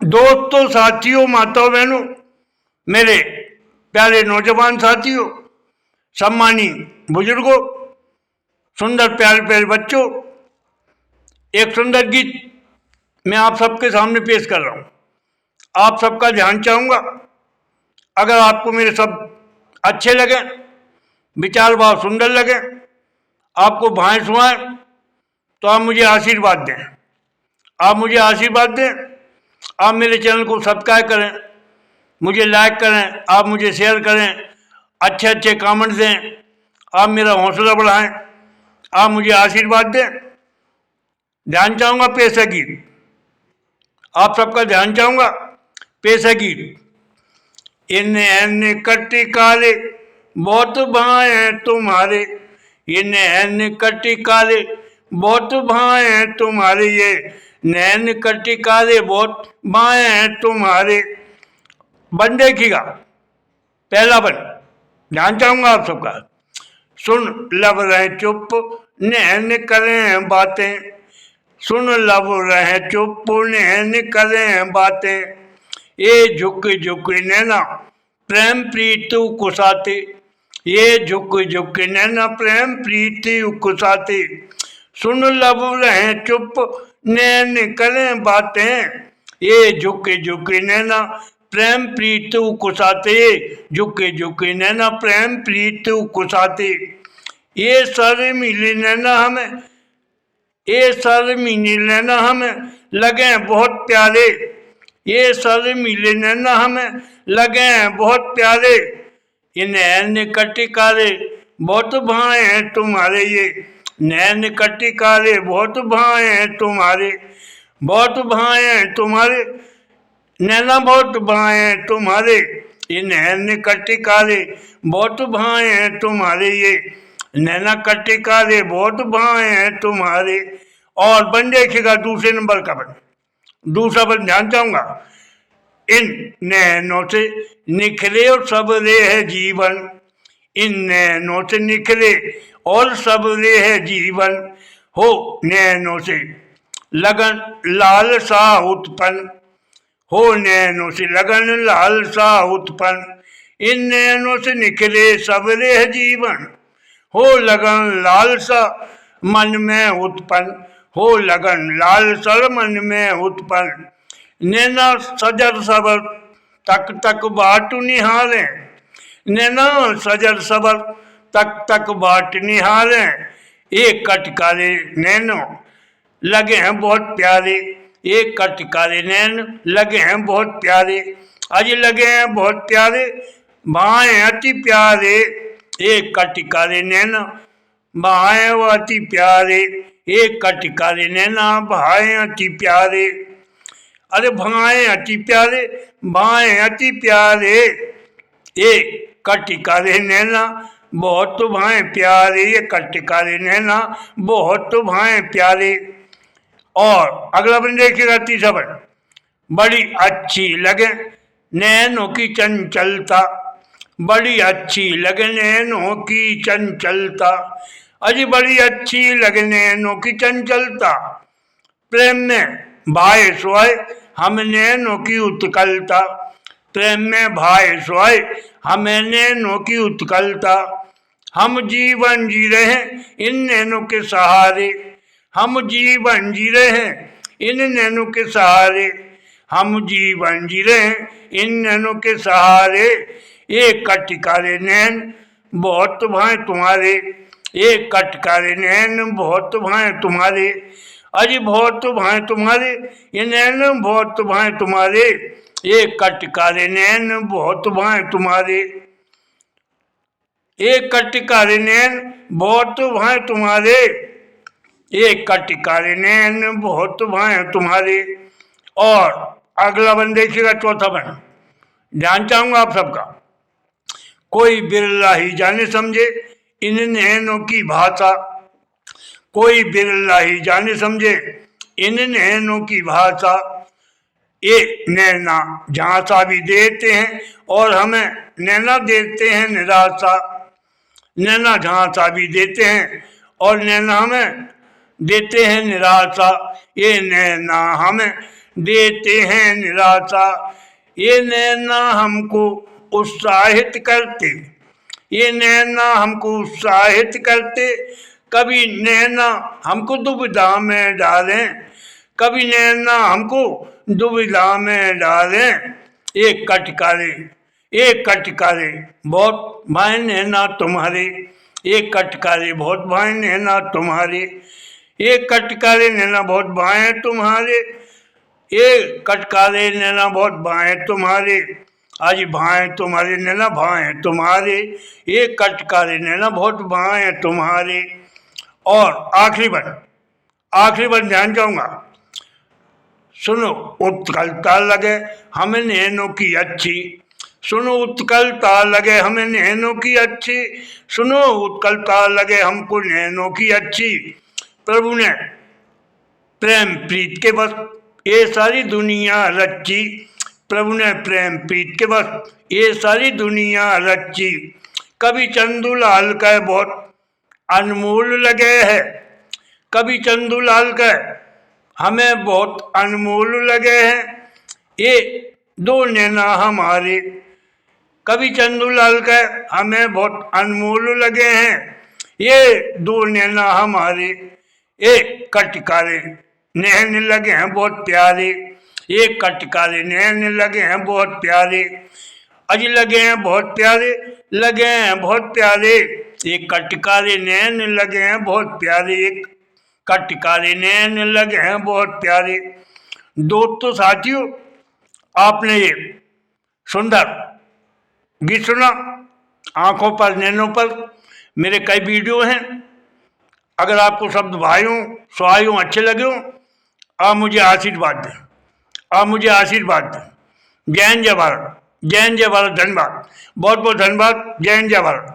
दोस्तों, साथियों, माताओं, बहनों, मेरे प्यारे नौजवान साथियों, सम्मानी बुजुर्गों, सुंदर प्यारे प्यारे बच्चों, एक सुंदर गीत मैं आप सबके सामने पेश कर रहा हूँ। आप सबका ध्यान चाहूँगा। अगर आपको मेरे शब्द अच्छे लगे, विचार भाव सुंदर लगे, आपको भाएं सुहाएं, तो आप मुझे आशीर्वाद दें। आप मुझे आशीर्वाद दें। आप मेरे चैनल को सब्सक्राइब करें, मुझे लाइक करें, आप मुझे शेयर करें, अच्छे अच्छे कमेंट दें, आप मेरा हौसला बढ़ाएं, आप मुझे आशीर्वाद दें। ध्यान चाहूँगा, पेश है गीत। आप सबका ध्यान चाहूँगा, पेश है गीत। इन कट्टी काले बहुत भाए तुम्हारे, इन कट्टी काले बहुत भाए तुम्हारे, ये नैन कट्टी काले बहुत भाए तुम्हारे। बन देखिएगा, पहला बन। ध्यान चाहूँगा आप सबका। सुन लब रहे चुप, नैन करें बातें, सुन लब रहे चुप, नैन करें बातें, ये झुक झुक नैना प्रेम प्रीति कुसाते, ये झुक झुक नैना प्रेम प्रीति कुसाते। सुन लब रहे चुप, नैन करें बातें, ये झुक झुक नैना प्रेम प्रीति कुसाते, झुक झुक नैना प्रेम प्रीति कुसाते। ये सर मिले नैना हमें, ये सर मिले नैना हमें लगे बहुत प्यारे, ये सर मिले नैना हमें लगे बहुत प्यारे, ये नैन कट्टी काले बहुत भाए हैं तुम्हारे, ये नैन कट्टी काले बहुत भाए हैं तुम्हारे, बहुत भाए हैं तुम्हारे, नैना बहुत भाए हैं तुम्हारे, ये नैन कट्टी काले बहुत भाए हैं तुम्हारे, ये नैना कट्टी काले बहुत भाए हैं तुम्हारे। और बन देखिएगा दूसरे नंबर का बन। दूसरा बन ध्यान चाहूंगा। इन नैनों से निखरे और सबरे है जीवन, इन नैनों से निखरे और सबरे है जीवन, हो नैनों से लगन लाल सा उत्पन्न, हो नैनों से लगन लाल सा उत्पन्न, इन नैनों से निखरे सबरे है जीवन, हो लगन लाल सा मन में उत्पन्न, हो लगन लाल सा मन में उत्पन्न, नैना सजर सबर तक तक बाट निहारे, नैना सजर सबर तक तक बाट निहारे, एक कटकारे नैनो लगे हैं बहुत प्यारे, एक कटकारे नैन लगे हैं बहुत प्यारे, आज लगे हैं बहुत प्यारे, भाए अति प्यारे, एक कटकारे नैना भाए अति प्यारे, एक कटकारे नैना भाए अति प्यारे। अरे भाए अति प्यारे, भाए अति प्यारे, एक कटकारे नैना बहुत भाए प्यारे, ये कटकारे नैना बहुत भाए प्यारे। और अगला बन देखिएगा, तीसरा बन। बड़ी अच्छी लगे नैनों की चंचलता, बड़ी अच्छी लगे नैनों की चंचलता, अजी बड़ी अच्छी लगे नैनों की चंचलता, प्रेम में भाई सोए हम नैनों की उत्कलता, प्रेम में भाई सोए हमें नैनों की उत्कलता, हम जीवन जी रहे हैं इन नैनों के सहारे, हम जीवन जी रहे हैं इन नैनों के सहारे, हम जीवन जी रहे हैं इन नैनों के सहारे, एक कटकारे नैन बहुत भाए तुम्हारे, एक कटकारे नैन बहुत भाए तुम्हारे, अजी बहुत भाए तुम्हारे, ये नैन बहुत भाए तुम्हारे, एक कटकारे नैन बहुत भाए तुम्हारे, एक कटकारे नैन बहुत भाए तुम्हारे, एक कटकारे नैन बहुत भाए तुम्हारे। और अगला बन देखिएगा, चौथा बन। ध्यान चाहूंगा आप सबका। कोई बिरला ही जाने समझे इन नैनों की भाषा, कोई बिरला ही जाने समझे इन नैनों की भाषा, ये नैना झांसा भी देते हैं और हमें नैना देते हैं निराशा, नैना झांसा भी देते हैं और नैना हमें देते हैं निराशा, ये नैना हमें देते हैं निराशा। ये नैना हमको उत्साहित करते, ये नैना हमको उत्साहित करते, कभी नैना हमको दुविधा में डालें, कभी नैना हमको दुविधा में डालें। एक कटकारे, एक कटकारे बहुत भाई नैना तुम्हारे, एक कटकारे बहुत भाई नैना तुम्हारे, एक कटकारे नैना बहुत भाई तुम्हारे, एक कटकारे नैना बहुत भाई तुम्हारे, आज भाई तुम्हारे नैना भाई तुम्हारे, एक कटकारे नैना बहुत भाई तुम्हारे। और आखिरी बार ध्यान चाहूँगा, सुनो उत्कलता लगे हमें नैनों की अच्छी, सुनो उत्कलता लगे हमें नैनों की अच्छी, सुनो उत्कलता लगे हमको नैनों की अच्छी। प्रभु ने प्रेम प्रीत के बस ये सारी दुनिया रची, प्रभु ने प्रेम प्रीत के बस ये सारी दुनिया रची। कभी चंदूलाल का बहुत अनमोल लगे है, कभी चंदूलाल का हमें बहुत अनमोल लगे हैं ये दो नैना हमारे, कभी चंदूलाल का हमें बहुत अनमोल लगे हैं ये दो नैना हमारे। एक कटकारे नैन लगे हैं बहुत प्यारे, एक कटकारे नैन लगे हैं बहुत प्यारे, अज लगे हैं बहुत प्यारे, लगे हैं बहुत प्यारे, एक कटकारे नैन लगे हैं बहुत प्यारे, एक कटकारे नैन लगे हैं बहुत प्यारे। दोस्तों साथियों, आपने ये सुंदर गीत सुना आंखों पर नैनों पर। मेरे कई वीडियो हैं, अगर आपको शब्द भाइयों स्वाइयों अच्छे लगे हो आप मुझे आशीर्वाद दें, आप मुझे आशीर्वाद दें। जय हिंद जय भारत, जय हिंद जय भारत, धन्यवाद, बहुत बहुत धन्यवाद। जय हिंद जय भारत।